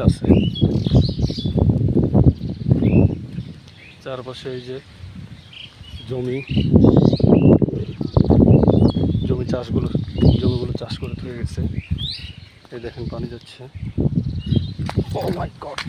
বিল আছে, চারপাশে এই যে জমি জমিগুলো চাষ করে থেকে গেছে। এই দেখেন পানি যাচ্ছে। ও মাই গড।